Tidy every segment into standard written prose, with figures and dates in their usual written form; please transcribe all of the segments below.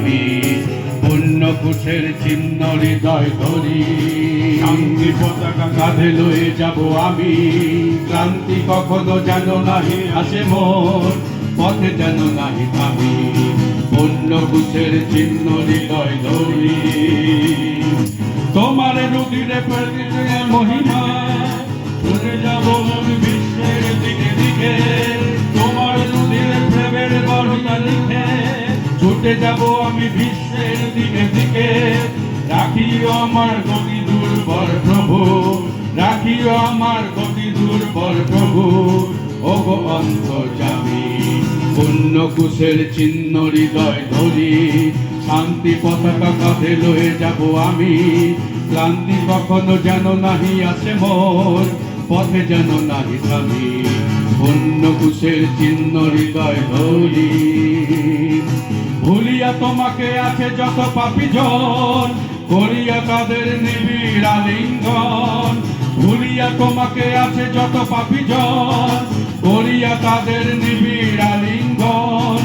থামি, পুণ্যকুশের চিহ্ন হৃদয় ধরি, শান্তি পতাকা কাঁধে লয়ে যাব আমি, ক্লান্তি কখনো যেন নাহি আসে মোর, পথে যেন নাহি থামি, পুণ্যকুশের চিহ্ন হৃদয় ধরি। তোমার রুদিরে প্রতিদিনে মহিমা, ছুটে যাব আমি বিশ্বের দিকে দিকে, তোমার রুদিরে প্রেমের বর্ণনা লিখে, ছুটে যাব আমি বিশ্বের দিকে দিকে। রাখিও আমার গতি দুর্বল প্রভু, রাখিও আমার গতি দুর্বল প্রভু, ওগো অন্তর্যামী, পুণ্যকুশের চিহ্ন হৃদয় ধরি, শান্তি পতাকা কাঁধে লয়ে যাব আমি, ক্লান্তি কখনো যেন নাহি আসে মোর, পথে যেন নাহি থামি, পুণ্যকুশের চিহ্ন হৃদয় ধরি। ভুলিয়া তোমাকে আছে যত পাপী জন, করিয়া তাদের নিবিড় আলিঙ্গন, ভুলিয়া তোমাকে আছে যত পাপী জন, করিয়া তাদের নিবিড় আলিঙ্গন।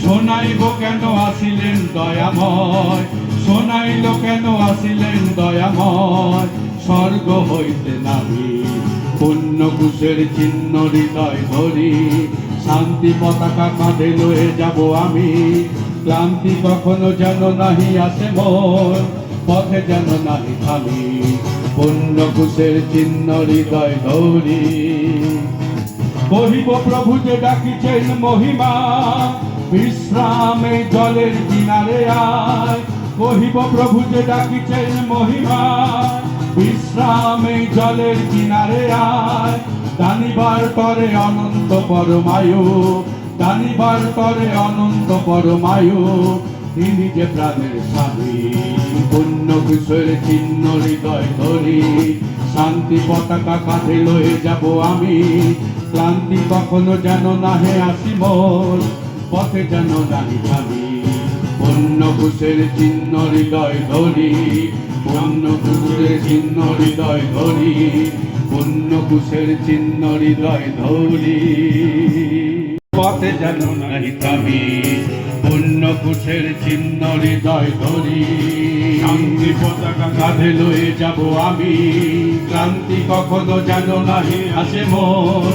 শোনাইব কেন আসিলেন দয়াময়, শোনাইল কেন আসিলেন দয়াময়, স্বর্গ হইতে নামি, পুণ্যকুশের চিহ্ন হৃদয় ধরি, শান্তি পতাকা কাঁধে লয়ে যাব আমি, ক্লান্তি কখনো যেন নাহি আসে মোর, পথে যেন নাহি থামি, পুণ্যকুশের চিহ্ন হৃদয় ধরি। কহিব প্রভু যে ডাকিছেন মহিমা, বিশ্রামে জলের কিনারে আয়, কহিব প্রভু যে ডাকিছেন মহিমা, বিশ্রামে জলের কিনারে আয়। দানিবার তরে অনন্ত পরমায়ু, দানিবার তরে অনন্ত পরমায়ু, তিনি যে প্রাণের স্বামী, পুণ্যকুশের চিহ্ন হৃদয় ধরি, শান্তি পতাকা কাঁধে লয়ে যাব আমি, ক্লান্তি কখনো যেন নাহে আসি মোর, পথে যেন নাহি থামি, পুণ্যকুশের চিহ্ন হৃদয় ধরি, পুণ্যকুশের চিহ্ন হৃদয় ধরি, পুণ্যকুশের চিহ্ন হৃদয় ধরি, পথে যেন নাহি থামি, পুণ্যকুশের চিহ্ন হৃদয় ধরি, শান্তি পতাকা কাঁধে লয়ে যাব আমি, ক্লান্তি কখনো যেন নাহি আসে মোর,